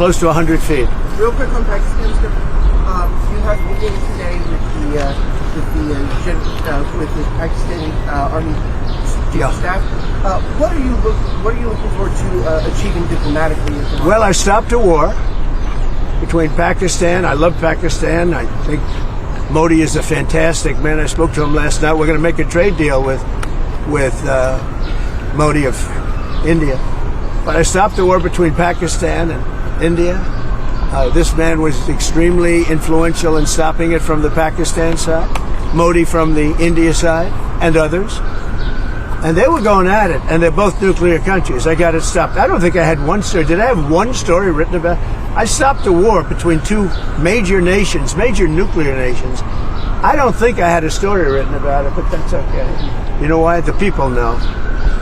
close to 100 feet. Real quick on Pakistan, you have meetings today with the Pakistani Army Chief Staff. What are you looking forward to achieving diplomatically? Well, I stopped a war between Pakistan. I love Pakistan. I think Modi is a fantastic man. I spoke to him last night. We're going to make a trade deal with Modi of India. But I stopped the war between Pakistan and India. This man was extremely influential in stopping it from the Pakistan side, Modi from the India side, and others. And they were going at it, and they're both nuclear countries. I got it stopped. I don't think I had one story. Did I have one story written about it? I stopped the war between two major nations, major nuclear nations. I don't think I had a story written about it, but that's okay. You know why? The people know.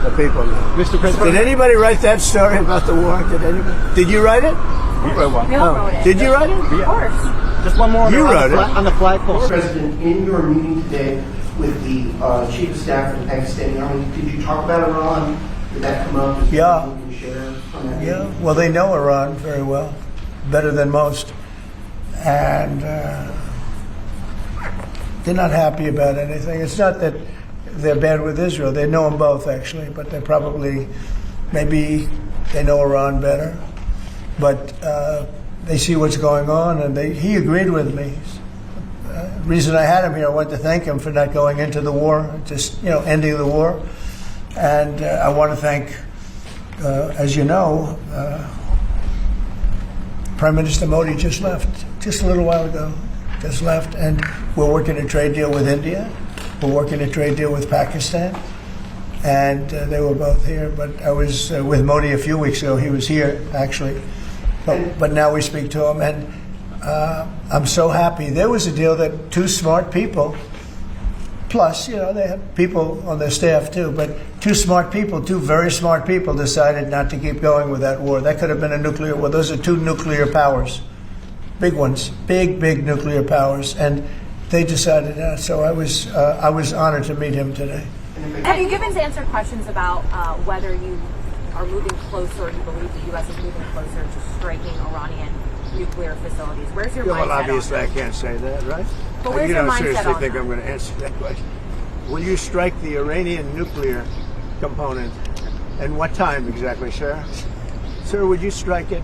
The people know. Mr. President, did anybody write that story about the war? Did anybody? Did you write it? we wrote one. We all wrote it. Did you write it? Of course. Just one more. You wrote it. On the flagpole. President, in your meeting today with the Chief of Staff of the Pakistani Army, did you talk about Iran? Did that come up? Is there Yeah. anything you can share on that Yeah, meeting? well, they know Iran very well, better than most. And they're not happy about anything. It's not that they're bad with Israel. They know them both, actually, but they probably, maybe they know Iran better. But they see what's going on, and he agreed with me. The reason I had him here, I wanted to thank him for not going into the war, just, ending the war. And I want to thank, as you know, Prime Minister Modi just left, just a little while ago, just left, and we're working a trade deal with India. We're working a trade deal with Pakistan, and they were both here. But I was with Modi a few weeks ago. He was here, actually. But now we speak to him, and I'm so happy. There was a deal that two smart people, plus, they have people on their staff too, but two very smart people decided not to keep going with that war. That could have been a nuclear war. Those are two nuclear powers, big ones, big nuclear powers, and they decided that. So I was honored to meet him today. Have you given to answer questions about whether you are moving closer, or you believe the U.S. is moving closer to striking Iranian nuclear facilities? Where's your mindset Well, obviously on I this? can't say that, right? But where's you your don't mindset seriously on think that? I'm going to answer that question. Will you strike the Iranian nuclear component? And what time exactly, sir? Sir, would you strike it?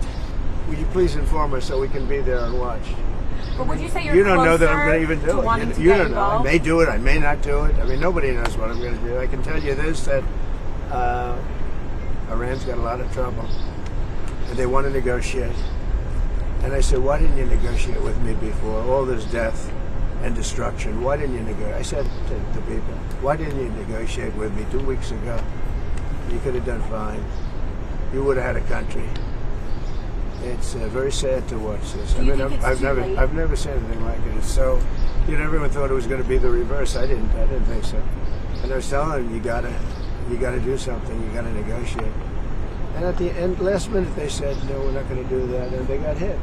Would you please inform us so we can be there and watch? But would you say you're You don't know that I'm closer going to even to do wanting it. to You get don't know. I involved? may do it. I may not do it. I mean, nobody knows what I'm going to do. I can tell you this, that Iran's got a lot of trouble. And they want to negotiate. And I said, why didn't you negotiate with me before? All this death and destruction. Why didn't you negotiate? I said to the people, why didn't you negotiate with me 2 weeks ago? You could have done fine. You would have had a country. It's very sad to watch this. Do you think it's I've too never, late? I've never seen anything like it. It's so, everyone thought it was going to be the reverse. I didn't think so. And I was telling them, you got to do something. You got to negotiate. And at the end, last minute, they said, no, we're not going to do that, and they got hit.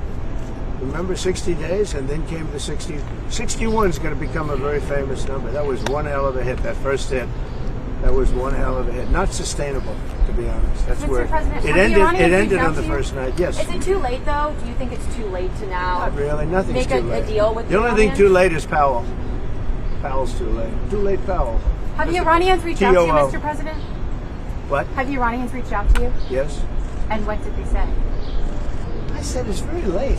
Remember 60 days, and then came the 60. 61 is going to become a very famous number. That was one hell of a hit. That first hit, that was one hell of a hit. Not sustainable, to be honest. That's Mr. where President, it have the ended. Iranians It reached ended out on the to you? first night. Yes. Is it too late, though? Do you think it's too late to now Not really. Nothing's make too a late. deal with the only thing Iranians? too late is Powell. Powell's too late. Too late, Powell. Have the Iranians reached out to you, TOO. Mr. President? What? Have the Iranians reached out to you? Yes. And what did they say? I said it's very late.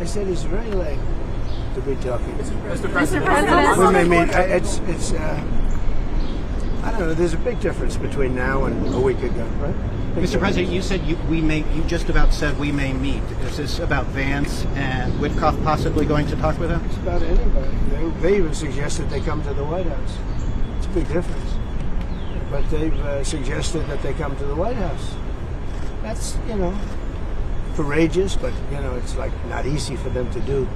I said it's very late to be talking. Mr. Mr. President. President, We may meet. It's. I don't know. There's a big difference between now and a week ago, right? Big Mr. difference. President, you said you just about said we may meet. Is this about Vance and Witkoff possibly going to talk with him? It's about anybody. They even suggested they come to the White House. It's a big difference. But they've suggested that they come to the White House. That's, courageous, but, it's like not easy for them to do.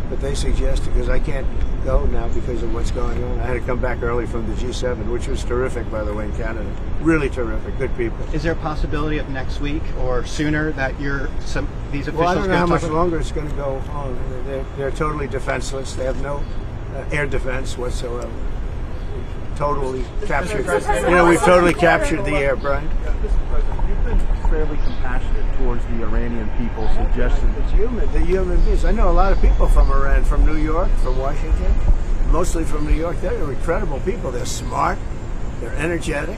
But they suggested, because I can't go now because of what's going on. I had to come back early from the G7, which was terrific, by the way, in Canada. Really terrific. Good people. Is there a possibility of next week or sooner that these officials Well, I don't know how going to much talk? longer it's going to go on. They're totally defenseless. They have no air defense whatsoever. Totally captured. President, We've totally captured the air, Brian. Mr. President, you've been fairly incredibly compassionate towards the Iranian people, suggesting It's human. They're human beings. I know a lot of people from Iran, from New York, from Washington, mostly from New York. They're incredible people. They're smart. They're energetic.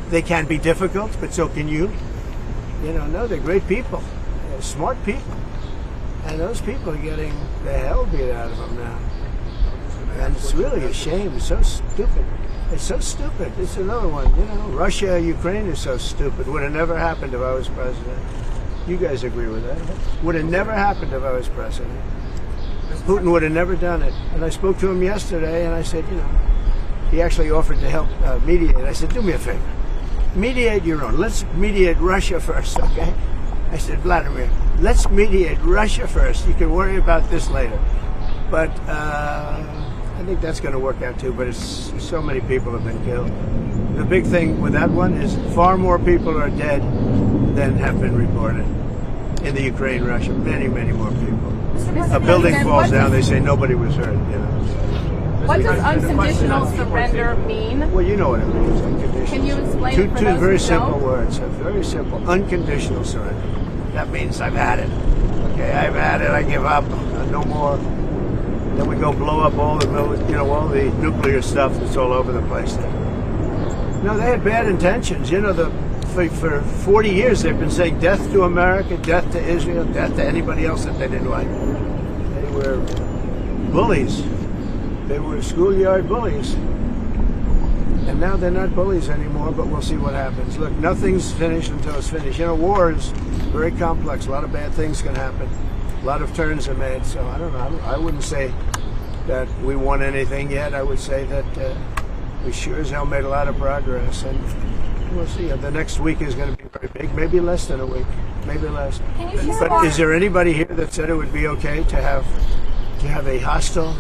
They can be difficult, but so can you. You know, no, they're great people. They're smart people. And those people are getting the hell beat out of them now. And it's really a shame. It's so stupid. It's so stupid. It's another one. You know, Russia, Ukraine is so stupid. Would have never happened if I was president. You guys agree with that? Would have never happened if I was president. Putin would have never done it. And I spoke to him yesterday, and I said, you know, he actually offered to help mediate. I said, do me a favor. Mediate your own. Let's mediate Russia first, okay? I said, Vladimir, let's mediate Russia first. You can worry about this later. But I think that's going to work out too. But it's so many people have been killed. The big thing with that one is far more people are dead than have been reported in the Ukraine, Russia. Many, many more people. A building falls down. They say nobody was hurt. You know. What does unconditional surrender mean? Well, you know what it means. Unconditional. Can you explain two, it for two those very who simple don't? words. Very simple. Unconditional surrender. That means I've had it. Okay, I've had it. I give up. No more. Then we go blow up all the, all the nuclear stuff that's all over the place there. No, they had bad intentions. You know, for 40 years they've been saying death to America, death to Israel, death to anybody else that they didn't like. They were bullies. They were schoolyard bullies. And now they're not bullies anymore, but we'll see what happens. Look, nothing's finished until it's finished. You know, war is very complex. A lot of bad things can happen. A lot of turns are made. So I don't know. I wouldn't say that we won anything yet. I would say that we sure as hell made a lot of progress. And we'll see. The next week is going to be very big. Maybe less than a week. Maybe less. Can you share But more? is there anybody here that said it would be okay to have a hostile,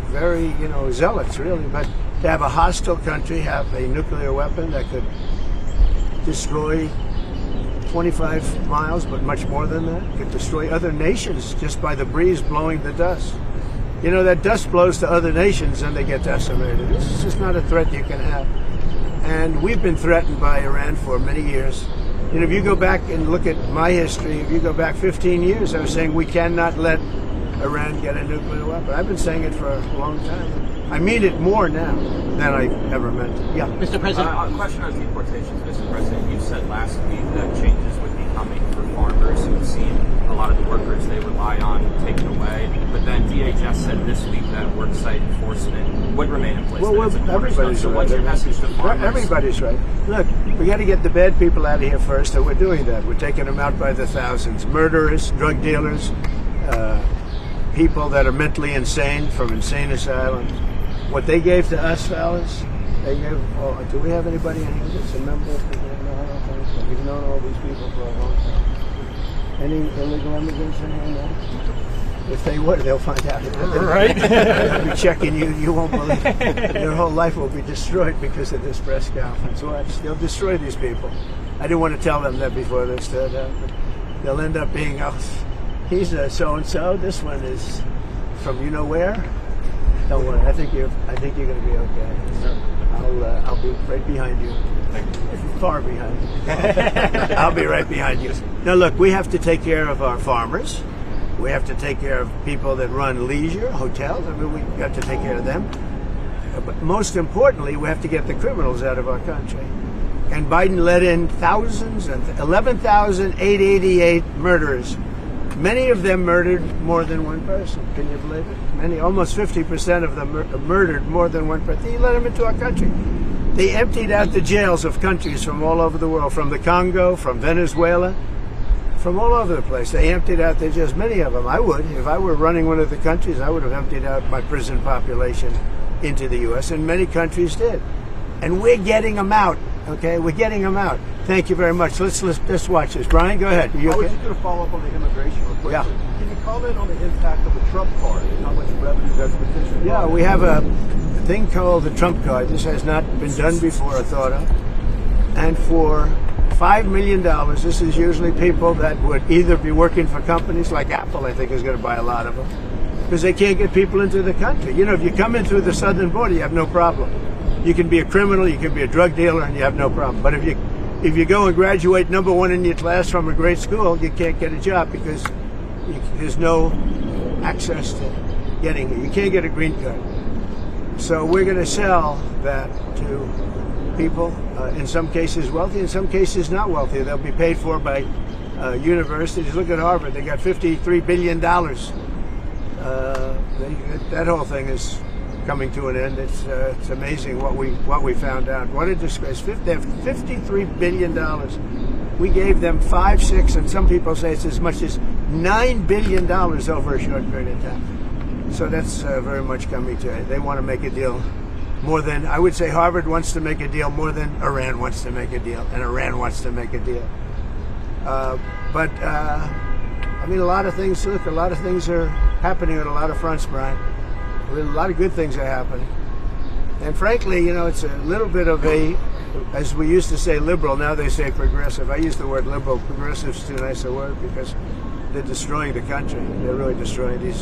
very, zealots really, but to have a hostile country have a nuclear weapon that could destroy 25 miles, but much more than that, could destroy other nations just by the breeze blowing the dust. You know, that dust blows to other nations and they get decimated. This is just not a threat you can have. And we've been threatened by Iran for many years. You know, if you go back and look at my history, if you go back 15 years, I was saying we cannot let Iran get a nuclear weapon. I've been saying it for a long time. I mean it more now than I ever meant it. Yeah. Mr. President. A question on deportations, Mr. President. You said last week that changes would be coming for farmers. You've seen a lot of the workers they rely on taken away. But then DHS said this week that worksite enforcement would remain in place. Well, everybody's so right. what's your message to farmers? Everybody's right. Look, we got to get the bad people out of here first, and we're doing that. We're taking them out by the thousands. Murderers, drug dealers, people that are mentally insane from insane asylums. What they gave to us, fellas, they gave. Oh, do we have anybody in here that's a member of the? No, I don't think so. We've known all these people for a long time. Any illegal immigrants in here now? If they would, they'll find out. Right? They'll be checking you. You won't believe it. Your whole life will be destroyed because of this press conference. Watch. They'll destroy these people. I didn't want to tell them that before they stood up. But they'll end up being, he's a so-and-so. This one is from you know where. Don't worry. I think you're going to be okay. I'll be right behind you. Far behind you. I'll be right behind you. Now look, we have to take care of our farmers. We have to take care of people that run leisure, hotels. I mean, we got to take care of them. But most importantly, we have to get the criminals out of our country. And Biden let in thousands and 11,888 murderers. Many of them murdered more than one person. Can you believe it? Almost 50% of them murdered more than one person. He let them into our country. They emptied out the jails of countries from all over the world, from the Congo, from Venezuela, from all over the place. They emptied out their jails. Many of them, I would. If I were running one of the countries, I would have emptied out my prison population into the U.S., and many countries did. And we're getting them out, okay? We're getting them out. Thank you very much. Let's watch this. Brian, go ahead. Are you I was okay? just going to follow up on the immigration real quick. Yeah. Can you comment on the impact of the Trump card and how much revenue that's potentially? Yeah, we have a thing called the Trump card. This has not been done before or thought of. And for $5 million, this is usually people that would either be working for companies like Apple, I think is going to buy a lot of them, because they can't get people into the country. You know, if you come in through the southern border, you have no problem. You can be a criminal, you can be a drug dealer, and you have no problem. But if you if you go and graduate number one in your class from a great school, you can't get a job because there's no access to getting it. You can't get a green card. So we're going to sell that to people, in some cases wealthy, in some cases not wealthy. They'll be paid for by universities. Look at Harvard. They got $53 billion. That whole thing is coming to an end. It's amazing what we found out. What a disgrace. They have $53 billion. We gave them 5, 6, and some people say it's as much as $9 billion over a short period of time. So that's very much coming to it. They want to make a deal more than, I would say Harvard wants to make a deal more than Iran wants to make a deal, and Iran wants to make a deal. I mean, a lot of things are happening on a lot of fronts, Brian. A lot of good things are happening. And frankly, it's a little bit of a, as we used to say liberal, now they say progressive. I use the word liberal. Progressive's too nice a word because they're destroying the country. They're really destroying the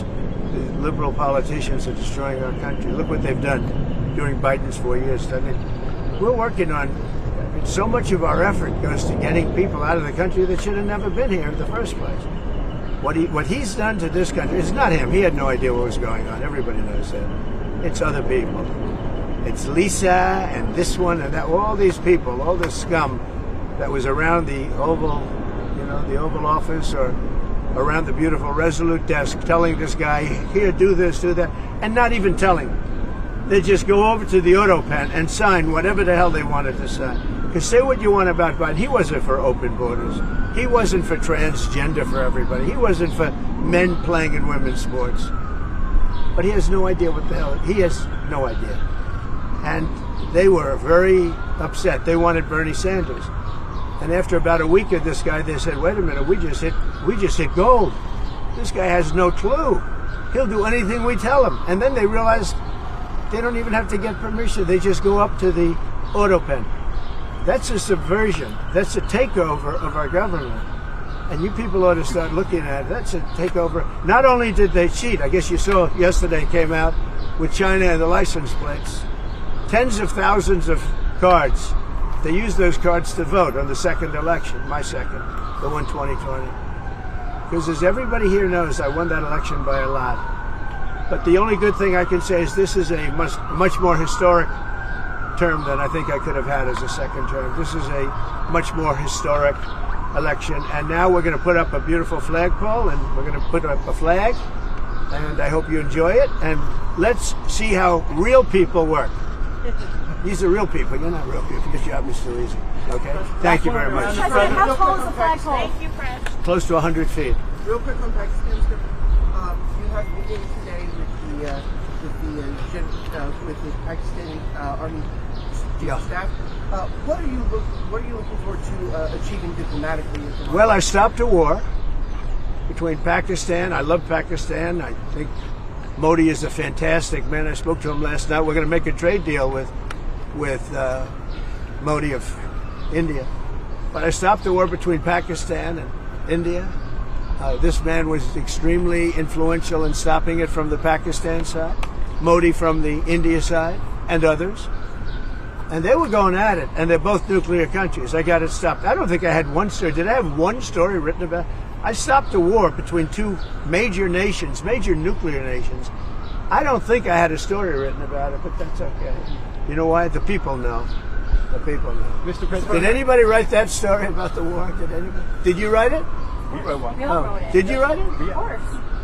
liberal politicians are destroying our country. Look what they've done during Biden's 4 years. I mean, we're working on, so much of our effort goes to getting people out of the country that should have never been here in the first place. What he's done to this country, it's not him. He had no idea what was going on. Everybody knows that. It's other people. It's Lisa and this one and that. All these people, all this scum that was around the Oval, the Oval Office or around the beautiful Resolute desk telling this guy, here, do this, do that, and not even telling him. They just go over to the auto pen and sign whatever the hell they wanted to sign. Because say what you want about Biden, he wasn't for open borders. He wasn't for transgender for everybody. He wasn't for men playing in women's sports. But he has no idea what the hell, he has no idea. And they were very upset. They wanted Bernie Sanders. And after about a week of this guy, they said, wait a minute, we just hit gold. This guy has no clue. He'll do anything we tell him. And then they realized they don't even have to get permission. They just go up to the auto pen. That's a subversion. That's a takeover of our government. And you people ought to start looking at it. That's a takeover. Not only did they cheat, I guess you saw yesterday came out with China and the license plates. Tens of thousands of cards. They used those cards to vote on the second election, my second, the one 2020. Because as everybody here knows, I won that election by a lot. But the only good thing I can say is this is a much more historic term than I think I could have had as a second term. This is a much more historic election. And now we're going to put up a beautiful flagpole, and we're going to put up a flag. And I hope you enjoy it. And let's see how real people work. These are real people. You're not real people. Your job is too easy. Okay? Thank you very much. President, how tall is the flagpole? Thank you, Fred. Close to 100 feet. Real quick on Pakistan, you have meetings today with the Pakistani Army Chief Staff. What are you looking forward to achieving diplomatically? Well, I stopped a war between Pakistan. I love Pakistan. I think Modi is a fantastic man. I spoke to him last night. We're going to make a trade deal with Modi of India. But I stopped the war between Pakistan and India. This man was extremely influential in stopping it from the Pakistan side, Modi from the India side, and others. And they were going at it, and they're both nuclear countries. I got it stopped. I don't think I had one story. Did I have one story written about it? I stopped a war between two major nations, major nuclear nations. I don't think I had a story written about it, but that's okay. You know why? The people know. The people know. Mr. President, Did anybody write that story about the war? Did anybody? Did you write it? We all wrote it. Did you write it? Of course.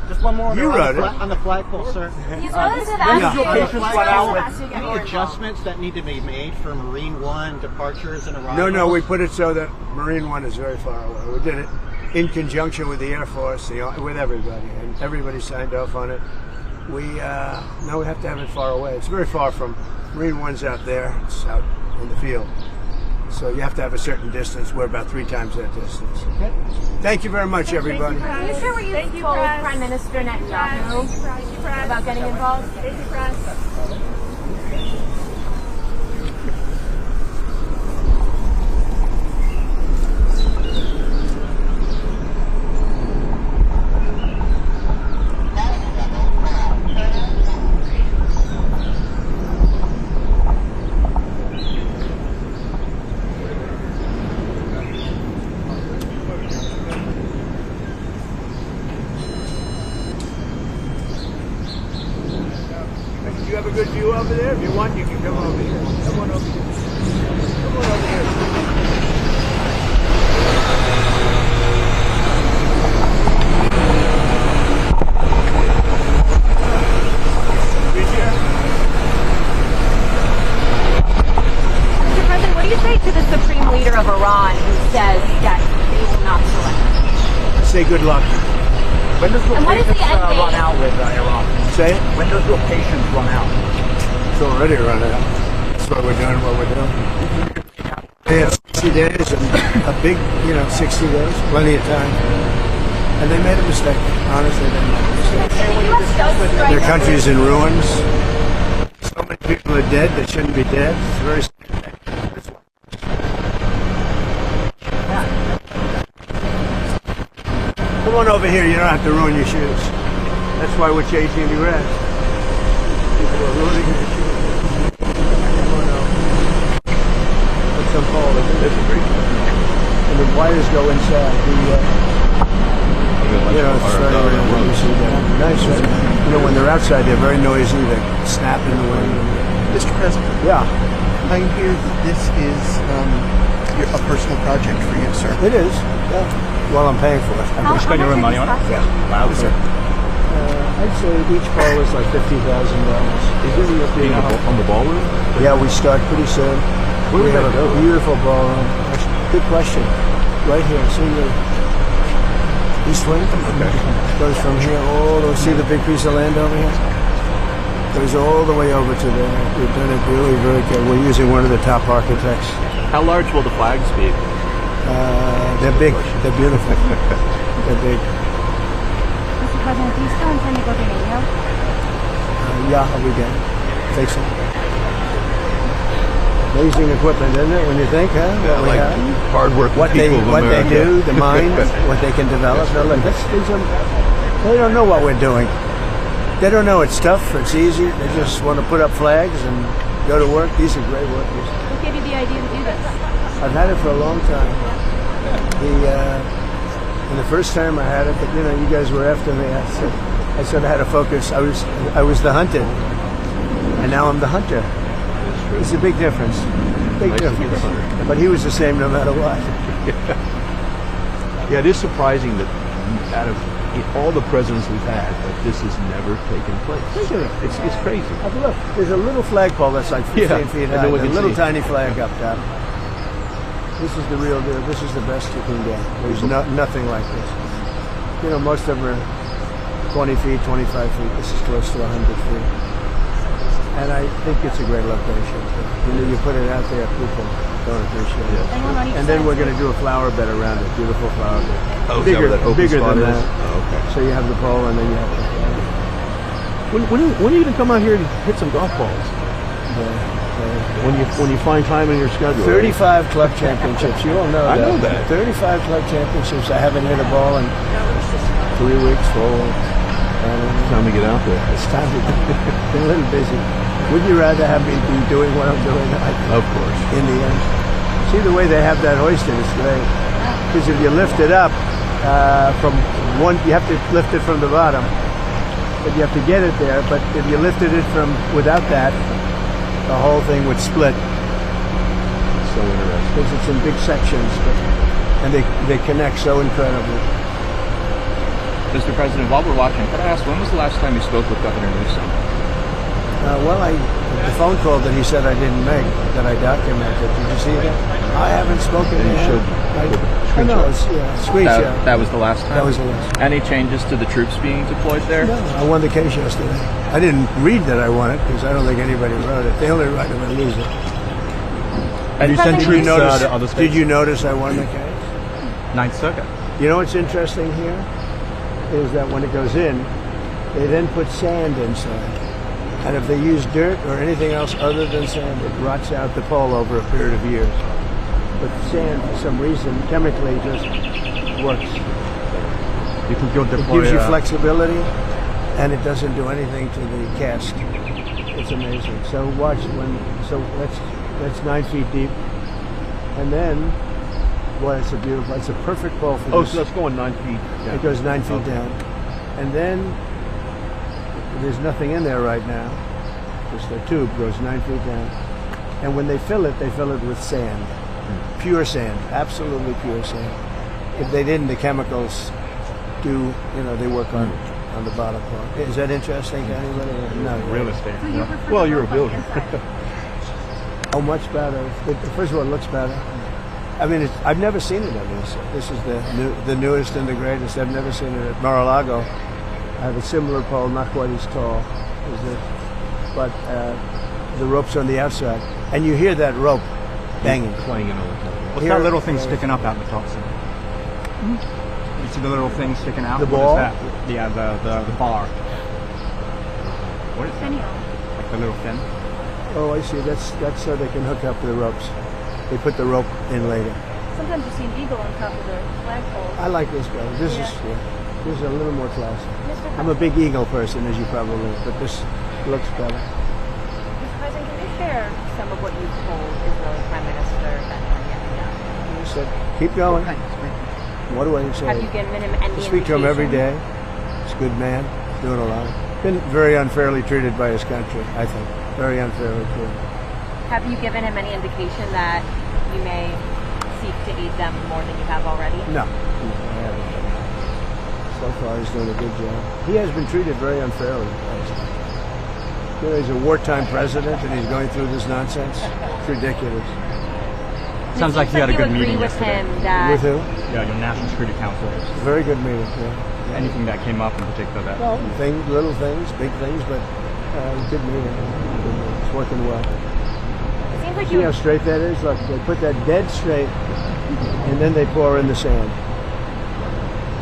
just one more. You wrote it. On the flagpole, sir. These others have asked you. Patients went out Asked you to get Any more adjustments that need to be made for Marine One departures and arrivals? No, we put it so that Marine One is very far away. We did it in conjunction with the Air Force, with everybody, and everybody signed off on it. We now we have to have it far away. It's very far from Marine One's out there. It's out in the field. So you have to have a certain distance. We're about 3 times that distance. Okay? Thank you very much, everybody. Are you sure what you told Prime Minister Netanyahu about getting involved? Thank you, Press. good view over there? If you want, you can come over here. Come on over here. Come on over here. Mr. President, what do you say to the supreme leader of Iran who says that they will not surrender? Say good luck. When does your And what is the patience end game? run out with Iran? Say it. When does your patience run out? It's already run out. That's why we're doing what we're doing. They have 60 days and a big, 60 days, plenty of time. And they made a mistake. Honestly, they made a mistake. The U.S. does strike. Their country's in ruins. So many people are dead that shouldn't be dead. It's very Come on over here. You don't have to ruin your shoes. That's why we're changing the grass. People are ruining their shoes. Come on over. Put some pole. That's a great. And the wires go inside. It's very nice. Right? When they're outside, they're very noisy. They snap in the wind. Mr. President, Yeah, I hear that this is a personal project for you, sir. it is. Yeah. Well, I'm paying for it. How spend your own money on it? Yeah. Wow, sir. I'd say each pole is like $50,000. Is it On the ballroom? Yeah, we start pretty soon. We have a beautiful ballroom. Good question. Right here. See the East Wing? Okay. Goes from here all the way. See the big piece of land over here? Goes all the way over to there. We've done it really, very good. We're using one of the top architects. How large will the flags be? They're big. They're beautiful. They're big. Mr. President, do you still intend to go to NATO? Yeah, we get it. Think so. Amazing equipment, isn't it? When you think, huh? Yeah, What we like have? hard-working What they people of what they America. do, the mind, what they can develop. They're like, they don't know what we're doing. They don't know it's tough. It's easy. They just want to put up flags and go to work. These are great workers. What gave you the idea to do this? I've had it for a long time. And the first time I had it, but you guys were after me. I said I had to focus. I was the hunted, and now I'm the hunter. It's a big difference. Big difference. But he was the same no matter what. Yeah, it is surprising that out of all the presidents we've had, that this has never taken place. Think of it. It's crazy. Look, there's a little flagpole that's like 15 Yeah, feet I high. know we A can little see. tiny flag up top. This is the real deal. This is the best you can get. There's nothing like this. Most of them are 20 feet, 25 feet. This is close to 100 feet. And I think it's a great location. You put it out there, people don't appreciate it. Anyone on each And then side? we're going to do a flower bed around it, beautiful flower bed. Oh, is that where that open bigger spot than is? that. Oh, okay. So you have the pole and then you have the flower. When are you going to come out here and hit some golf balls? When you find time in your schedule. 35 club championships. You all know I that. know that. 35 club championships. I haven't hit a ball in 3 weeks, 4 weeks. Time to get out there. It's time to been a little busy. Would you rather have me be doing what I'm doing Of course. in the end? See the way they have that hoisted, it's great. Because if you lift it up from one, you have to lift it from the bottom. But you have to get it there. But if you lifted it from without that, the whole thing would split. So interesting. Because it's in big sections. And they connect so incredibly. Mr. President, while we're watching, could I ask, when was the last time you spoke with Governor Newsom? The phone call that he said I didn't make, that I documented. Did you see that? I haven't spoken to You him. showed I know, it's screenshot. That was the last time? That was the last. Any changes to the troops being deployed there? No, I won the case yesterday. I didn't read that I won it because I don't think anybody wrote it. They only write it when they lose it. And you sent Did you notice? Did you notice I won the case? Ninth Circuit. You know what's interesting here is that when it goes in, they then put sand inside. And if they use dirt or anything else other than sand, it rots out the pole over a period of years. But sand, for some reason, chemically just works. You can go It deploy. gives you flexibility, and it doesn't do anything to the cast. It's amazing. So watch that's 9 feet deep, and then, boy, it's it's a perfect pole for Oh, this. so that's going 9 feet down. It goes 9 feet Okay. down, and then there's nothing in there right now. This the tube goes 9 feet down, and when they fill it with sand, pure sand, absolutely pure sand. If they didn't, the chemicals do. They work on the bottom part. Is that interesting to anybody? No. Real estate. So you prefer Well, the you're a look builder. inside. Oh, much better. First of all, it looks better. I mean, I've never seen it on this. This is the newest and the greatest. I've never seen it at Mar-a-Lago. I have a similar pole, not quite as tall as this, but the rope's on the outside, and you hear that rope banging. Clanging all the time. What's that little thing sticking up out the top, sir? You see the little thing sticking out? The What ball? is that? Yeah, the bar. What is that? Finial. Like the little fin? Oh, I see. That's so they can hook up the ropes. They put the rope in later. Sometimes you see an eagle on top of the flagpole. I like this better. This Yeah. is a little more classy. Mr. I'm a big eagle person, as you probably know, but this looks better. Mr. President, can you share some of what you've told Israeli Prime Minister Benjamin Netanyahu? You said, keep going. What do I say? Have you given him any I speak to him every indication? day. He's a good man, doing a lot. Been very unfairly treated by his country, I think. Very unfairly treated. Have you given him any indication that you may seek to aid them more than you have already? No. I haven't. So far, he's doing a good job. He has been treated very unfairly. He's a wartime president, and he's going through this nonsense. It's ridiculous. Sounds like you had a good meeting with yesterday. him that With who? Yeah, your National Security Council. Very good meeting. Yeah. Anything that came up in particular that? Well, little things, big things, but good meeting. It's working well. it seems like See you how straight that is? Look, they put that dead straight, and then they pour in the sand.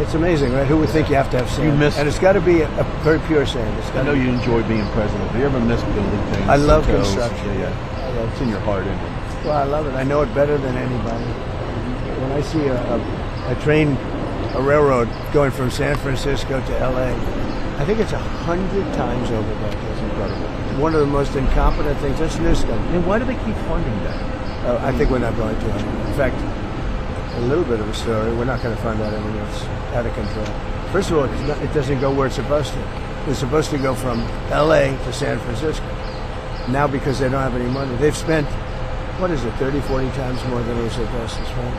It's amazing, right? Who would think you have to have sand? You miss- and it's got to be a very pure sand. It's I gotta know be- you enjoy being president. Do you ever miss building things? I love hotels? construction. Yeah. It's in your heart, isn't it? Well, I love it. I know it better than anybody. When I see a railroad going from San Francisco to L.A., I think it's 100 times over budget. It's incredible. One of the most incompetent things. That's Newsom. And why do they keep funding that? I think we're not going to. In fact, a little bit of a story. We're not going to fund that anymore. It's out of control. First of all, it doesn't go where it's supposed to. It's supposed to go from L.A. to San Francisco. Now, because they don't have any money, they've spent, 30, 40 times more than it was supposed to spend.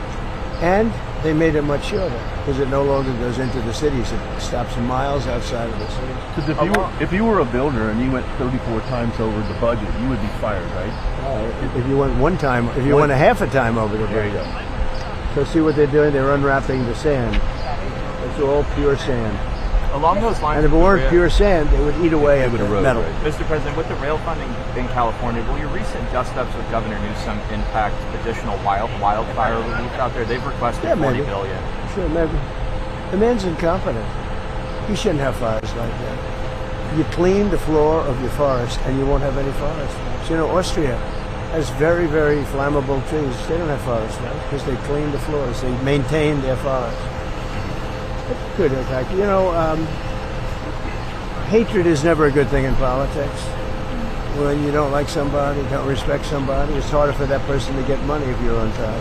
And they made it much shorter because it no longer goes into the cities. It stops miles outside of the cities. Because if you were a builder and you went 34 times over the budget, you would be fired, right? If you went one time, if you went a half a time over the There you budget. go. So see what they're doing? They're unwrapping the sand. It's all pure sand. Along those lines, And if it weren't pure sand, they would eat away at would the erode, metal. right? Mr. President, with the rail funding in California, will your recent dust-ups with Governor Newsom impact additional wildfire relief out there? They've requested Yeah, $40 maybe. billion. Sure, maybe. The man's incompetent. He shouldn't have fires like that. You clean the floor of your forest and you won't have any forest fires. You know, Austria has very, very flammable trees. They don't have forest fires because they clean the floors. They maintain their forest. It could impact. You know, hatred is never a good thing in politics. When you don't like somebody, don't respect somebody, it's harder for that person to get money if you're on top.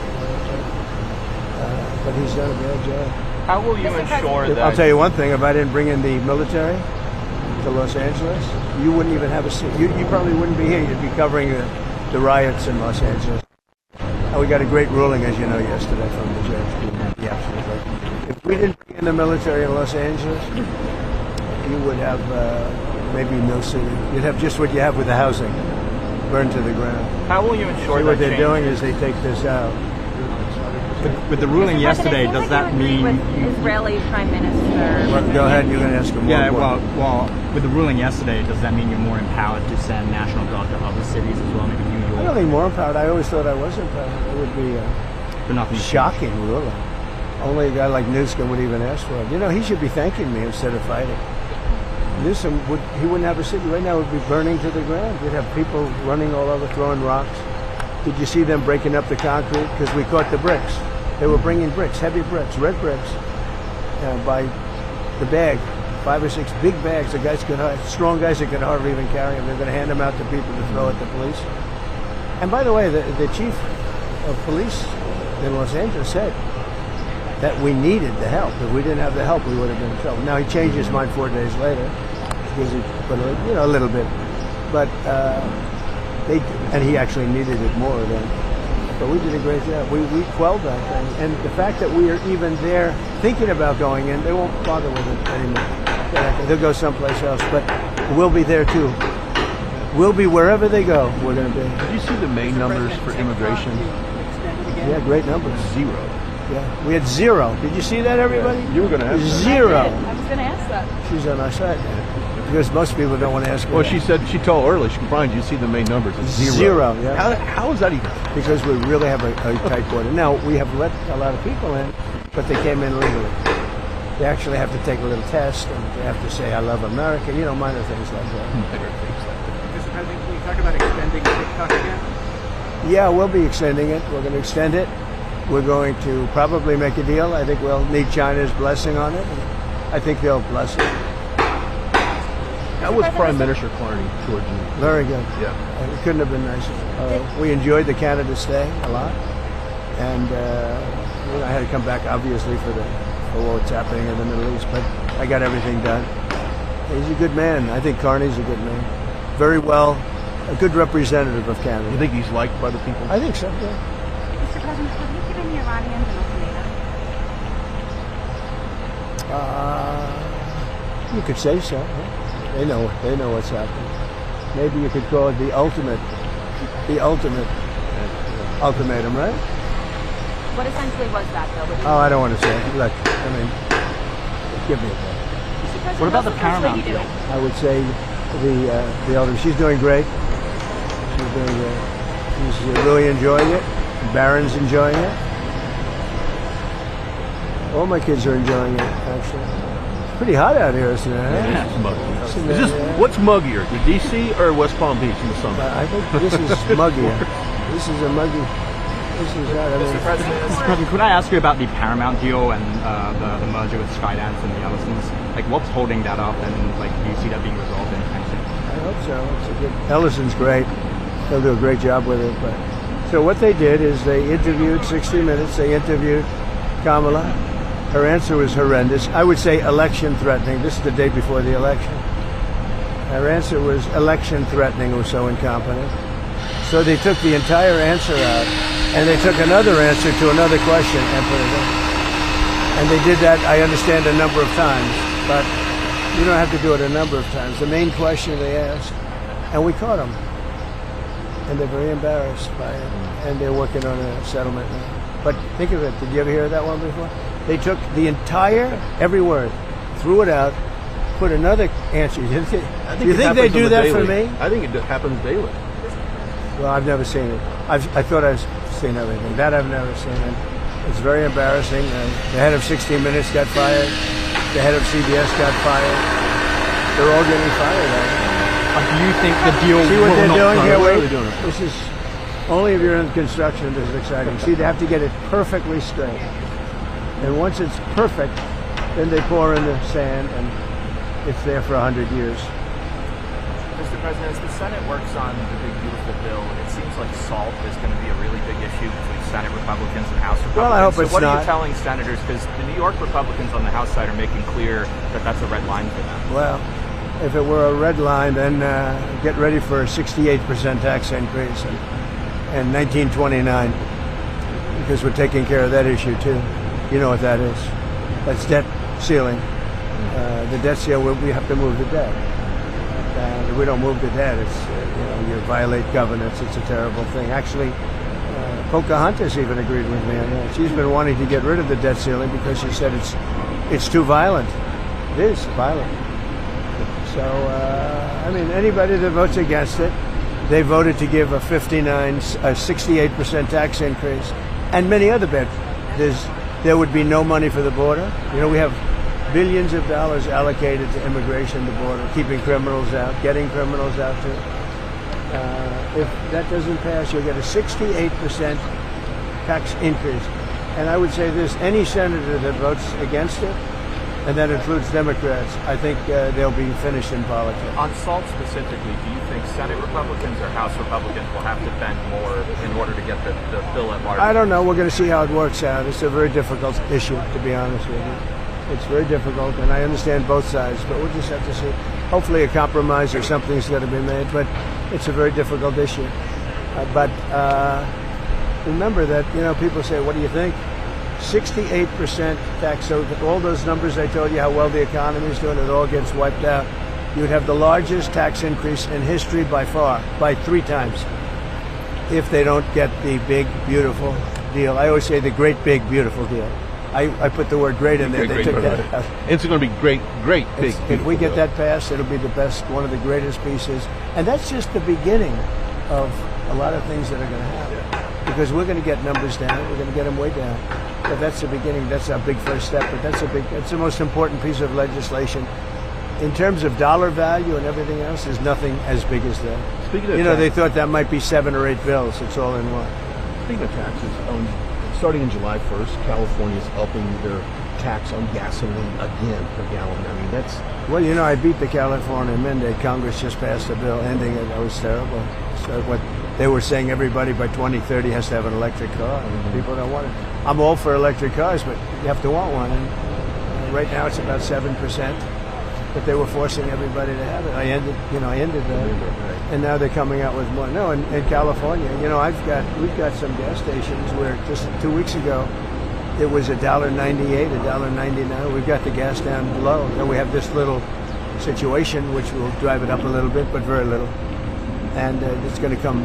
But he's done a bad job. How will you ensure that... I'll tell you one thing, if I didn't bring in the military to Los Angeles, you wouldn't even have a seat. You probably wouldn't be here. You'd be covering the riots in Los Angeles. And we got a great ruling, as you know, yesterday from the judge. Yeah, absolutely. If we didn't bring in the military in Los Angeles, you would have maybe no city. You'd have just what you have with the housing, burned to the ground. How will you ensure See, that what they're change- doing is they take this out. With the ruling yesterday, President, it does sounds like that you agree mean? with Israeli Prime Minister? Well, go ahead, you're going to ask him more. Yeah, well, with the ruling yesterday, does that mean you're more empowered to send National Guard to other cities as well, maybe New I don't York? think more empowered. I always thought I was empowered. It would be But nothing. shocking ruling. Only a guy like Newsom would even ask for it. You know, he should be thanking me instead of fighting. Newsom wouldn't have a city right now. It would be burning to the ground. You'd have people running all over, throwing rocks. Did you see them breaking up the concrete? Because we caught the bricks. They were bringing bricks, heavy bricks, red bricks, by the bag, 5 or 6 big bags. The guys strong guys that could hardly even carry them. They're going to hand them out to people to throw at the police. And by the way, the chief of police in Los Angeles said that we needed the help. If we didn't have the help, we would have been in trouble. Now he changed his mind 4 days later because he put a little bit but he actually needed it more then. But we did a great job. We quelled that thing, and the fact that we are even there thinking about going in, they won't bother with it anymore. They'll go someplace else, but we'll be there too. We'll be wherever they go. We're going to be. Did you see the May numbers for immigration? Yeah, great numbers. 0. Yeah, we had 0. Did you see that, everybody? You were going to ask that. 0. I was going to ask that. She's on our side because most people don't want to ask her. Well, that. she said she told earlier. She Brian, did you see the May numbers? It's 0. 0. Yeah. How is that even? Because we really have a tight border. Now, we have let a lot of people in, but they came in legally. They actually have to take a little test, and they have to say, I love America, minor things like that. Mr. President, can you talk about extending TikTok again? Yeah, we'll be extending it. We're going to extend it. We're going to probably make a deal. I think we'll need China's blessing on it. I think they'll bless it. How was Prime Minister Carney towards you? Very good. Yeah. It couldn't have been nicer. We enjoyed the Canada stay a lot. And I had to come back, obviously, for what's happening in the Middle East. But I got everything done. He's a good man. I think Carney's a good man. Very well, a good representative of Canada. You think he's liked by the people? I think so, yeah. Mr. President, have you given the Iranians an ultimatum? You could say so. Yeah. They know what's happening. Maybe you could call it the ultimate ultimatum, right? What essentially was that, though? Oh, I don't want to say it. Look, give me a break. What about the Paramount deal? I would say the elder. She's doing great. She's doing great. She's really enjoying it. Barron's enjoying it. All my kids are enjoying it, actually. It's pretty hot out here, isn't it? Yeah, it's muggy. What's muggier, the DC or West Palm Beach in the summer? I think this is muggier. This is a muggy. This is Mr. President, Mr. President, could I ask you about the Paramount deal and the merger with Skydance and the Ellisons? Like, what's holding that up, and do you see that being resolved anytime soon? I hope so. It's a good. Ellison's great. He'll do a great job with it. But so what they did is they interviewed 60 Minutes. They interviewed Kamala. Her answer was horrendous. I would say election threatening. This is the day before the election. Her answer was election threatening. Or so incompetent. So they took the entire answer out, and they took another answer to another question and put it in. And they did that, I understand, a number of times, but you don't have to do it a number of times. The main question they asked, and we caught them. And they're very embarrassed by it, and they're working on a settlement now. But think of it, did you ever hear that one before? They took the entire, every word, threw it out, put another answer. You think they do that for me? I think it happens daily. Well, I've never seen it. I thought I've seen everything. That I've never seen. And it's very embarrassing. The head of 60 Minutes got fired. The head of CBS got fired. They're all getting fired. Do you think the deal See what will they're not doing come? here? What are Wait. they doing? This is only if you're in construction. This is exciting. See, they have to get it perfectly straight. And once it's perfect, then they pour in the sand, and it's there for 100 years. Mr. President, as the Senate works on the big beautiful bill, it seems like SALT is going to be a really big issue between Senate Republicans and House Republicans. Well, I hope it's what are not. you telling senators? Because the New York Republicans on the House side are making clear that that's a red line for them. Well, if it were a red line, then get ready for a 68% tax increase in 1929, because we're taking care of that issue too. You know what that is? That's debt ceiling. The debt ceiling, we have to move the debt. If we don't move the debt, it's you violate covenants. It's a terrible thing. Actually, Pocahontas even agreed with me on that. She's been wanting to get rid of the debt ceiling because she said it's too violent. It is violent. So anybody that votes against it, they voted to give a 68% tax increase, and many other bets. There would be no money for the border. We have billions of dollars allocated to immigration, the border, keeping criminals out, getting criminals out too. If that doesn't pass, you'll get a 68% tax increase. And I would say this, any senator that votes against it, and that includes Democrats, I think they'll be finished in politics. On SALT specifically, do you think Senate Republicans or House Republicans will have to bend more in order to get the bill at large? I don't know. We're going to see how it works out. It's a very difficult issue, to be honest with you. It's very difficult, and I understand both sides, but we'll just have to see. hopefully a compromise or something's going to be made, but it's a very difficult issue. But remember that, people say, what do you think? 68% tax, so all those numbers I told you, how well the economy is doing, it all gets wiped out. You'd have the largest tax increase in history by far, by 3 times, if they don't get the big, beautiful deal. I always say the great, big, beautiful deal. I put the word great in there. They took that out. It's going to be great, big. If we get that passed, it'll be the best, one of the greatest pieces. And that's just the beginning of a lot of things that are going to happen. Because we're going to get numbers down. We're going to get them way down. But that's the beginning. That's our big first step. But that's the most important piece of legislation. In terms of dollar value and everything else, there's nothing as big as that. Speaking of they thought that might be 7 or 8 bills. It's all in one. Speaking of taxes, starting in July 1st, California is upping their tax on gasoline again per gallon. I mean, that's... Well, I beat the California mandate. Congress just passed a bill ending it. That was terrible. So what they were saying, everybody by 2030 has to have an electric car. And people don't want it. I'm all for electric cars, but you have to want one. And right now it's about 7%. But they were forcing everybody to have it. I ended that, and now they're coming out with more. No, in California, we've got some gas stations where just 2 weeks ago it was $1.98, $1.99. We've got the gas down below, and we have this little situation which will drive it up a little bit, but very little, and it's going to come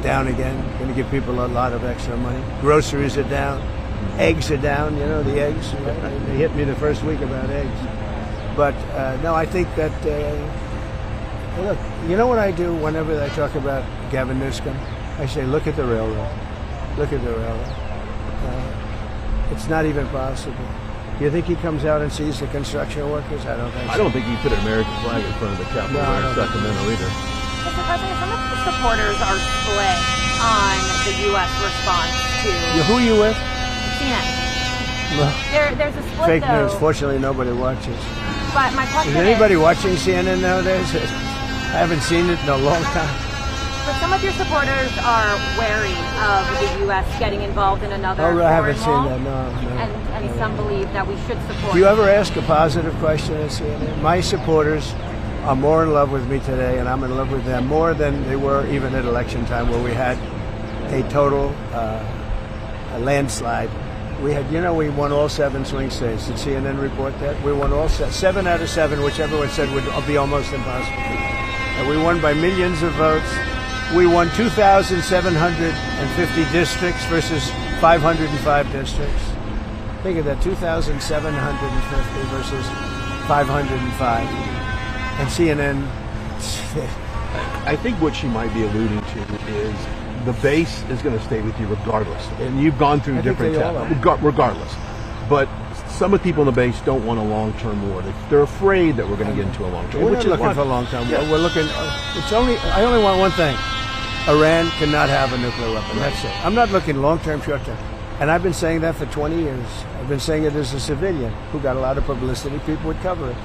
down again. Going to give people a lot of extra money. Groceries are down, eggs are down. The eggs. They hit me the first week about eggs. But no, I think that, look, you know what I do whenever I talk about Gavin Newsom? I say, look at the railroad. Look at the railroad. It's not even possible. Do you think he comes out and sees the construction workers? I don't think so. I don't think he put an American flag in front of the Capitol in Sacramento either. Mr. President, some of the supporters are split on the U.S. response to... Who are you with? CNN. Well, There's a split, fake though. news. Fortunately, nobody watches. But my question Is anybody watching CNN nowadays? I haven't seen it in a long time. But some of your supporters are wary of the U.S. getting involved in another Oh, I haven't foreign seen wall. that, no. And some believe that we should support. Do you ever ask a positive question at CNN? My supporters are more in love with me today, and I'm in love with them more than they were even at election time, where we had a total a landslide. We had, we won all 7 swing states. Did CNN report that? We won all 7 out of 7, which everyone said would be almost impossible. And we won by millions of votes. We won 2,750 districts versus 505 districts. Think of that, 2,750 versus 505. And CNN... I think what she might be alluding to is the base is going to stay with you regardless. And you've gone through different tests, regardless. But some of the people in the base don't want a long-term war. They're afraid that we're going to get into a long-term war. We're not looking for a long-term war. We're looking... I only want one thing. Iran cannot have a nuclear weapon. That's it. I'm not looking long-term, short-term. And I've been saying that for 20 years. I've been saying it as a civilian who got a lot of publicity. People would cover it.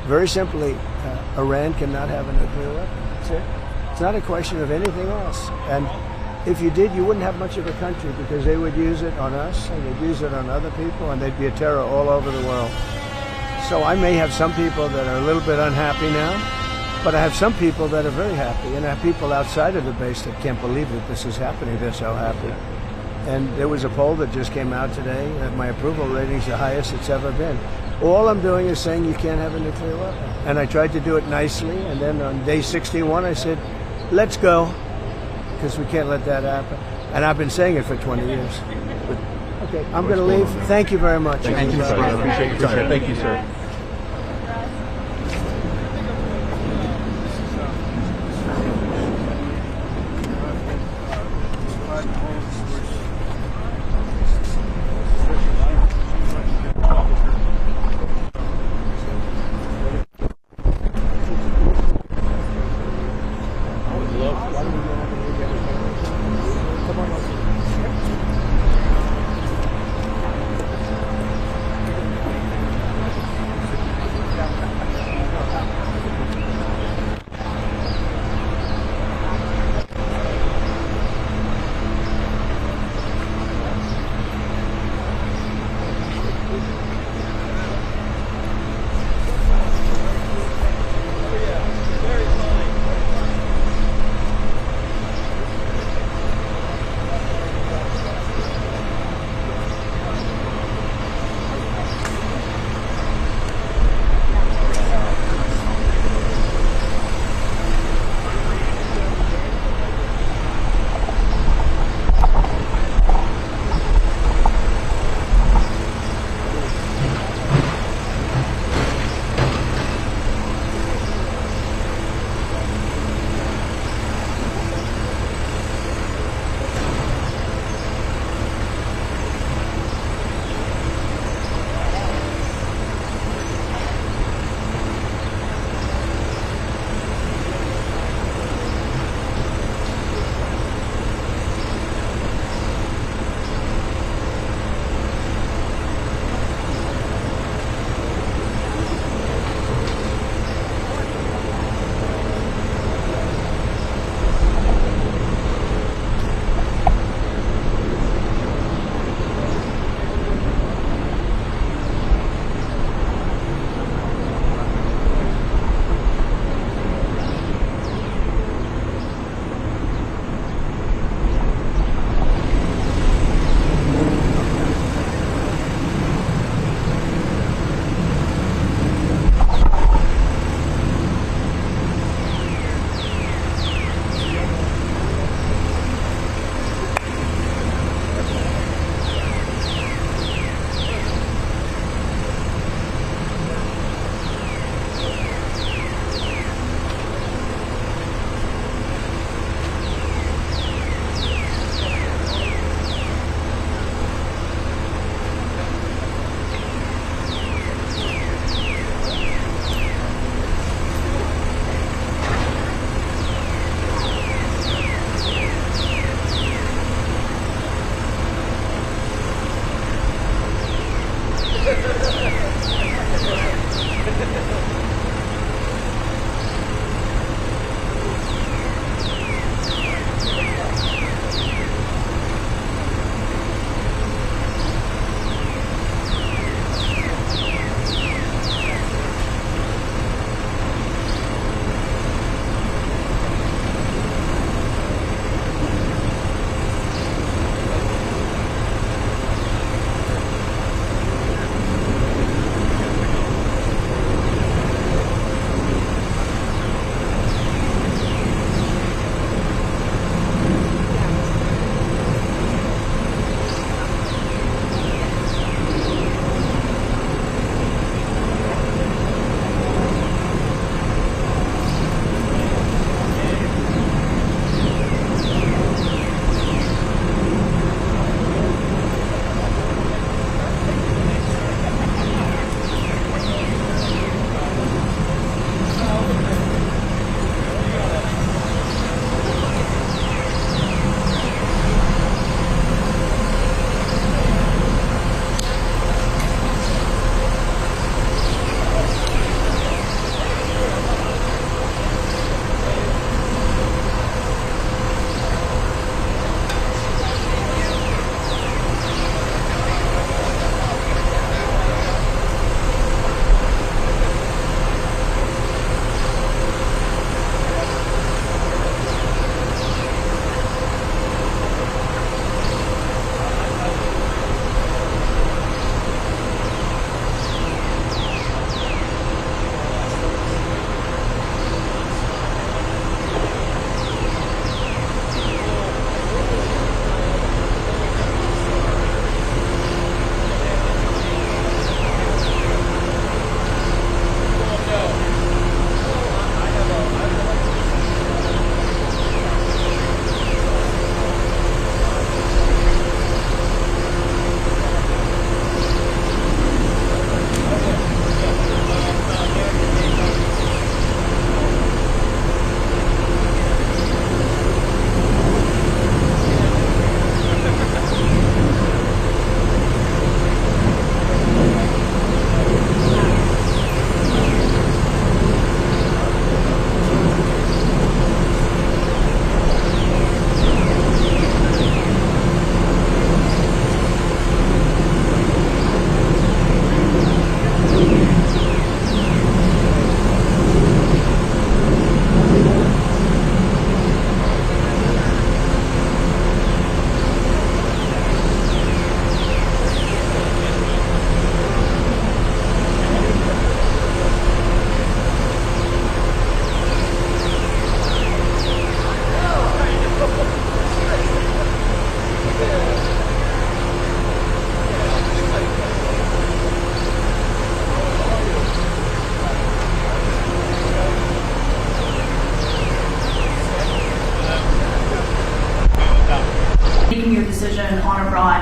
Very simply, Iran cannot have a nuclear weapon. That's it. It's not a question of anything else. And if you did, you wouldn't have much of a country, because they would use it on us and they'd use it on other people, and they'd be a terror all over the world. So I may have some people that are a little bit unhappy now, but I have some people that are very happy, and I have people outside of the base that can't believe that this is happening. They're so happy. And there was a poll that just came out today that my approval rating is the highest it's ever been. All I'm doing is saying you can't have a nuclear weapon. And I tried to do it nicely, and then on day 61 I said, let's go, because we can't let that happen. And I've been saying it for 20 years. Okay, I'm going to leave. Thank you very much. Thank you, sir. I appreciate your time. Thank you, sir.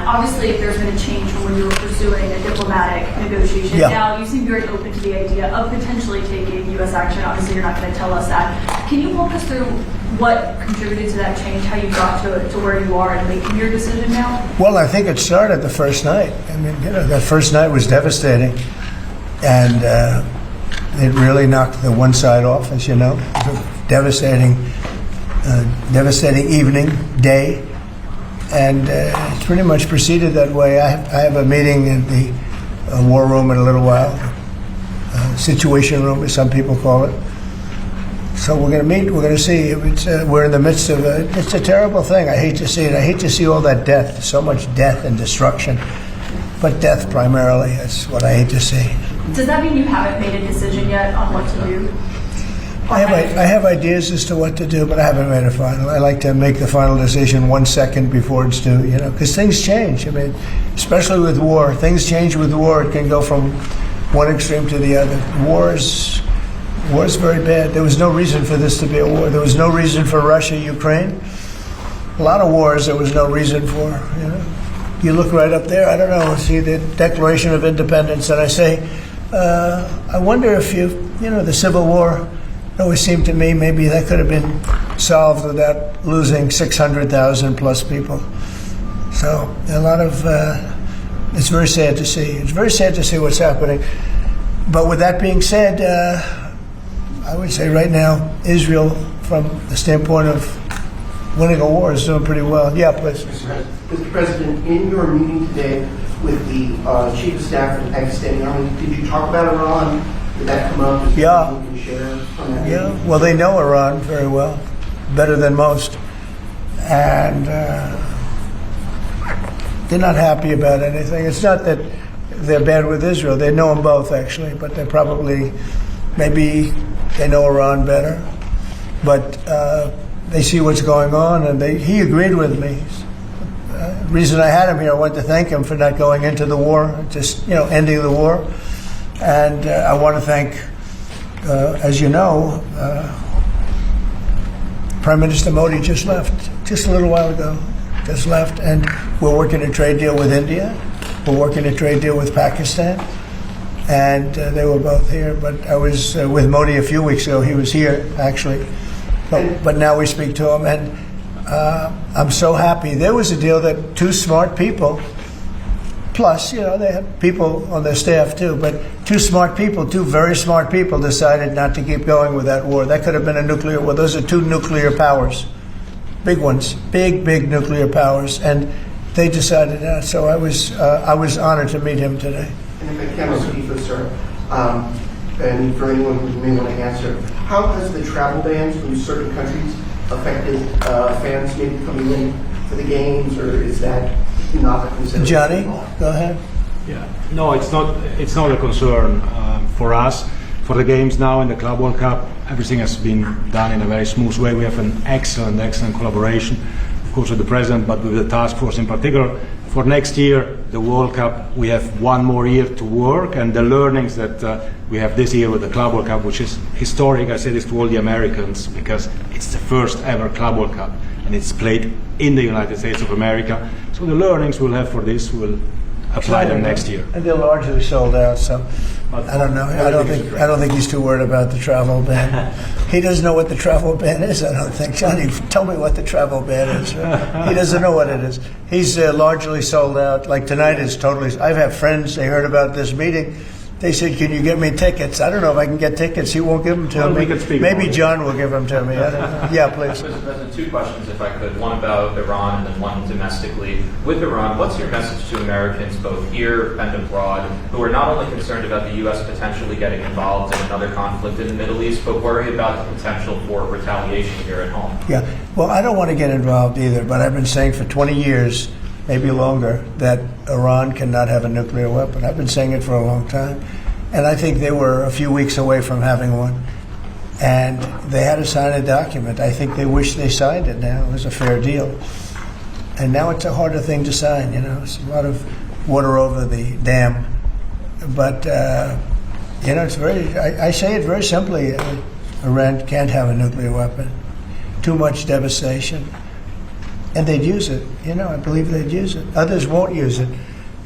obviously there's been a change from when you were pursuing a diplomatic negotiation. Yeah. Now you seem very open to the idea of potentially taking U.S. action. Obviously you're not going to tell us that. Can you walk us through what contributed to that change, how you got to where you are and making your decision now? Well, I think it started the first night. I mean, you know, that first night was devastating. And it really knocked the one side off, as you know. It was a devastating evening, day. And it's pretty much proceeded that way. I have a meeting in the war room in a little while, situation room, as some people call it. So we're going to meet. We're going to see. We're in the midst of it's a terrible thing. I hate to see it. I hate to see all that death, so much death and destruction. But death primarily is what I hate to see. Does that mean you haven't made a decision yet on what to do? I have ideas as to what to do, but I haven't made a final. I like to make the final decision 1 second before it's due, you know, because things change. I mean, especially with war, things change with war. It can go from one extreme to the other. War is very bad. There was no reason for this to be a war. There was no reason for Russia, Ukraine. A lot of wars there was no reason for, you know. You look right up there, I don't know, see the Declaration of Independence, and I say, I wonder if the Civil War, it always seemed to me maybe that could have been solved without losing 600,000 plus people. So a lot of, it's very sad to see. It's very sad to see what's happening. But with that being said, I would say right now, Israel, from the standpoint of winning a war, is doing pretty well. Yeah, please. Mr. President, in your meeting today with the Chief of Staff of the Pakistani Army, did you talk about Iran? Did that come up? Is there Yeah. anything you can share on that? Yeah, well, they know Iran very well, better than most. And they're not happy about anything. It's not that they're bad with Israel. They know them both, actually, but they're probably, maybe they know Iran better. But they see what's going on, and he agreed with me. The reason I had him here, I wanted to thank him for not going into the war, just, ending the war. And I want to thank, as you know, Prime Minister Modi just left, just a little while ago, just left, and we're working a trade deal with India. We're working a trade deal with Pakistan, and they were both here. But I was with Modi a few weeks ago. He was here, actually. But now we speak to him, and I'm so happy. There was a deal that two smart people, plus, they had people on their staff too, but two very smart people decided not to keep going with that war. That could have been a nuclear war. Those are two nuclear powers, big ones, big nuclear powers, and they decided that. So I was honored to meet him today. And if I can, Mr. Chief, sir, and for anyone who may want to answer, how has the travel bans from certain countries affected fans maybe coming in for the games, or is that not a consideration? Johnny, go ahead. Yeah, no, it's not a concern for us. For the games now in the Club World Cup, everything has been done in a very smooth way. We have an excellent collaboration, of course, with the President, but with the task force in particular. For next year, the World Cup, we have one more year to work, and the learnings that we have this year with the Club World Cup, which is historic, I say this to all the Americans, because it's the first ever Club World Cup, and it's played in the United States of America. So the learnings we'll have for this will apply them next year. And they're largely sold out, so I don't know. I don't think he's too worried about the travel ban. He doesn't know what the travel ban is, I don't think. Johnny, tell me what the travel ban is. He doesn't know what it is. He's largely sold out. Like tonight is totally. I have friends, they heard about this meeting. They said, "Can you get me tickets?" I don't know if I can get tickets. He won't give them to me. Maybe John will give them to me. I don't know. Yeah, please. Mr. President, two questions, if I could. One about Iran and then one domestically. With Iran, what's your message to Americans, both here and abroad, who are not only concerned about the U.S. potentially getting involved in another conflict in the Middle East, but worry about the potential for retaliation here at home? Yeah. Well, I don't want to get involved either, but I've been saying for 20 years, maybe longer, that Iran cannot have a nuclear weapon. I've been saying it for a long time. And I think they were a few weeks away from having one. And they had to sign a document. I think they wish they signed it now. It was a fair deal. And now it's a harder thing to sign, It's a lot of water over the dam. But, it's very, I say it very simply. Iran can't have a nuclear weapon. Too much devastation. And they'd use it. I believe they'd use it. Others won't use it,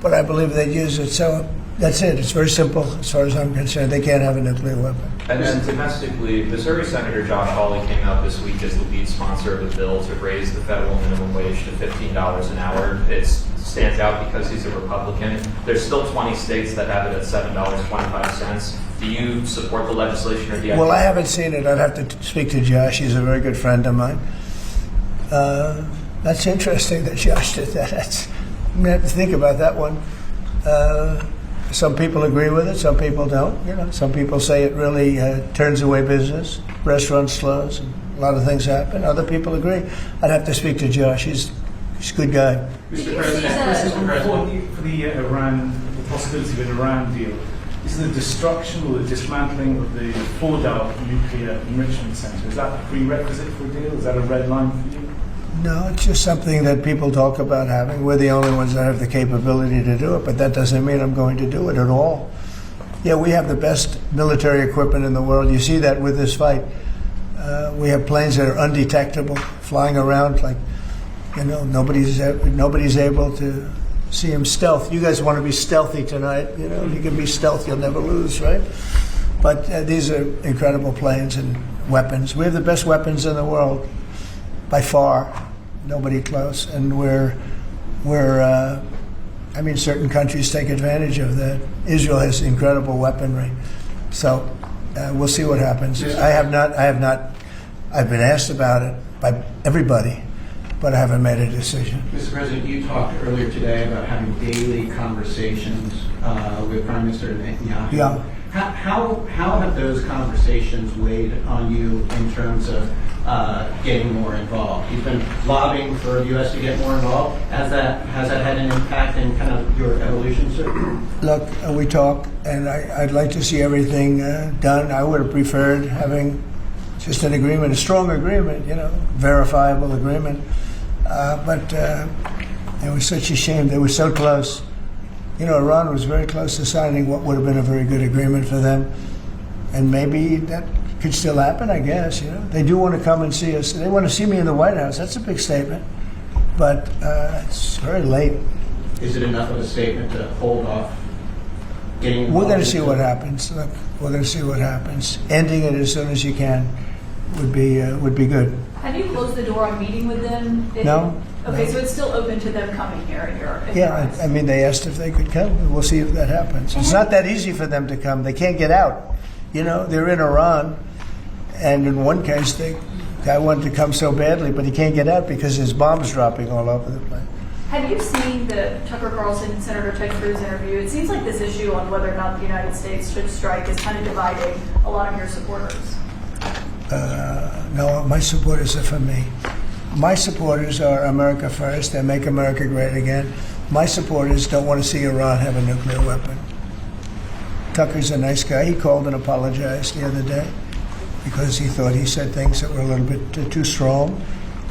but I believe they'd use it. So that's it. It's very simple as far as I'm concerned. They can't have a nuclear weapon. And then domestically, Missouri Senator Josh Hawley came out this week as the lead sponsor of a bill to raise the federal minimum wage to $15 an hour. It stands out because he's a Republican. There's still 20 states that have it at $7.25. Do you support the legislation, or do you? Well, I haven't seen it. I'd have to speak to Josh. He's a very good friend of mine. That's interesting that Josh did that. I'm going to have to think about that one. Some people agree with it, some people don't. Some people say it really turns away business, restaurants close, and a lot of things happen. Other people agree. I'd have to speak to Josh. He's a good guy. Mr. President, for the Iran, the possibility of an Iran deal, is the destruction or the dismantling of the Fordow nuclear enrichment center, is that a prerequisite for a deal? Is that a red line for you? No, it's just something that people talk about having. We're the only ones that have the capability to do it, but that doesn't mean I'm going to do it at all. Yeah, we have the best military equipment in the world. You see that with this fight. We have planes that are undetectable, flying around like, nobody's able to see them stealth. You guys want to be stealthy tonight. You can be stealth, you'll never lose, right? But these are incredible planes and weapons. We have the best weapons in the world, by far. Nobody close. And we're I mean, certain countries take advantage of that. Israel has incredible weaponry, so we'll see what happens. I have not. I've been asked about it by everybody, but I haven't made a decision. Mr. President, you talked earlier today about having daily conversations with Prime Minister Netanyahu. Yeah. How have those conversations weighed on you in terms of getting more involved? You've been lobbying for the U.S. to get more involved. Has that had an impact in kind of your evolution, sir? Look, we talk, and I'd like to see everything done. I would have preferred having just an agreement, a strong agreement, verifiable agreement. But it was such a shame. They were so close. Iran was very close to signing what would have been a very good agreement for them. And maybe that could still happen, I guess. They do want to come and see us. They want to see me in the White House. That's a big statement. But it's very late. Is it enough of a statement to hold off getting involved? We're going to see what happens. Look, we're going to see what happens. Ending it as soon as you can would be good. Have you closed the door on meeting with them? No. Okay, no. so it's still open to them coming here in your Yeah, I mean, they asked if they could come. We'll see if that happens. It's not that easy for them to come. They can't get out. They're in Iran, and in one case, the guy wanted to come so badly, but he can't get out because there's bombs dropping all over the place. Have you seen the Tucker Carlson and Senator Ted Cruz interview? It seems like this issue on whether or not the United States should strike is kind of dividing a lot of your supporters. No, my supporters are for me. My supporters are America first and make America great again. My supporters don't want to see Iran have a nuclear weapon. Tucker's a nice guy. He called and apologized the other day because he thought he said things that were a little bit too strong,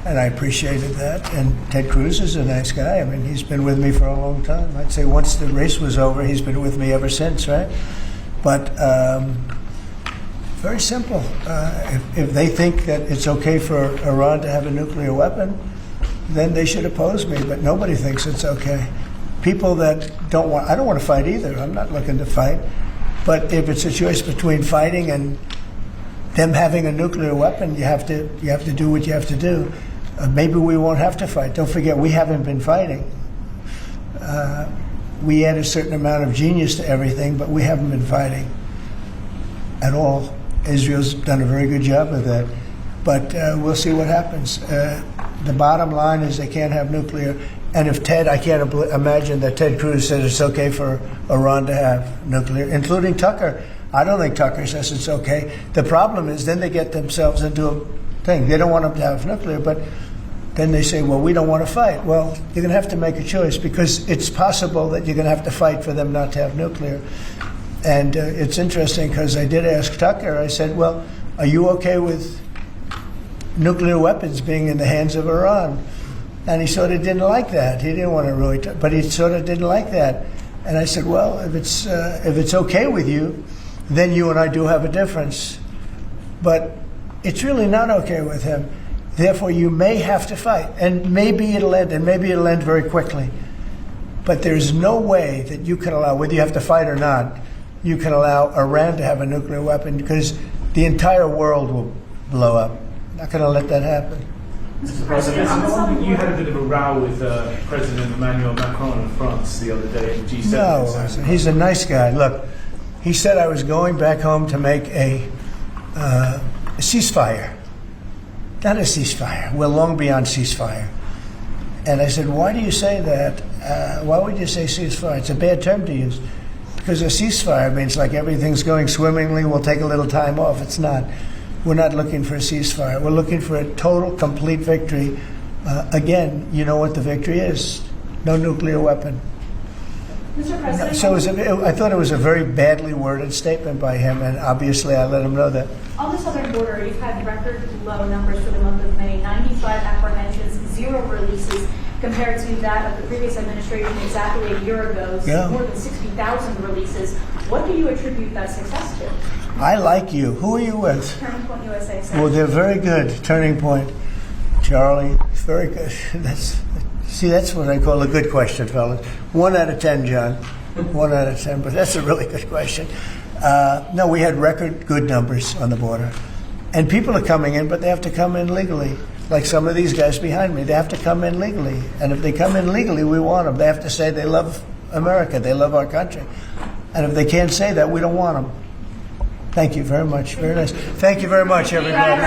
and I appreciated that. And Ted Cruz is a nice guy. I mean, he's been with me for a long time. I'd say once the race was over, he's been with me ever since, right? But very simple. If they think that it's okay for Iran to have a nuclear weapon, then they should oppose me. But nobody thinks it's okay. People that don't want, I don't want to fight either. I'm not looking to fight. But if it's a choice between fighting and them having a nuclear weapon, you have to do what you have to do. Maybe we won't have to fight. Don't forget, we haven't been fighting. We add a certain amount of genius to everything, but we haven't been fighting at all. Israel's done a very good job of that. But we'll see what happens. The bottom line is they can't have nuclear. And if I can't imagine that Ted Cruz said it's okay for Iran to have nuclear, including Tucker. I don't think Tucker says it's okay. The problem is then they get themselves into a thing. They don't want them to have nuclear, but then they say, well, we don't want to fight. Well, you're going to have to make a choice because it's possible that you're going to have to fight for them not to have nuclear. And it's interesting because I did ask Tucker, I said, well, are you okay with nuclear weapons being in the hands of Iran? And he sort of didn't like that. He didn't want to really, but he sort of didn't like that. And I said, well, if it's okay with you, then you and I do have a difference. But it's really not okay with him. Therefore, you may have to fight. And maybe it'll end, and maybe it'll end very quickly. But there's no way that you can allow, whether you have to fight or not, you can allow Iran to have a nuclear weapon because the entire world will blow up. Not going to let that happen. Mr. President, you had a bit of a row with President Emmanuel Macron in France the other day at G7. No, he's a nice guy. Look, he said I was going back home to make a ceasefire. Not a ceasefire. We're long beyond ceasefire. And I said, why do you say that? Why would you say ceasefire? It's a bad term to use. Because a ceasefire means like everything's going swimmingly, we'll take a little time off. It's not. We're not looking for a ceasefire. We're looking for a total, complete victory. Again, you know what the victory is. No nuclear weapon. Mr. President, So I thought it was a very badly worded statement by him, and obviously I let him know that. on the southern border, you've had record low numbers for the month of May, 95 apprehensions, 0 releases, compared to that of the previous administration exactly a year ago, more than 60,000 releases. What do you attribute that success to? I like you. Who are you with? Turning Point USA. Well, they're very good. Turning Point. Charlie, very good. That's what I call a good question, fellas. 1 out of 10, John. 1 out of 10, but that's a really good question. No, we had record good numbers on the border. And people are coming in, but they have to come in legally. Like some of these guys behind me, they have to come in legally. And if they come in legally, we want them. They have to say they love America, they love our country. And if they can't say that, we don't want them. Thank you very much. Very nice. Thank you very much, everybody.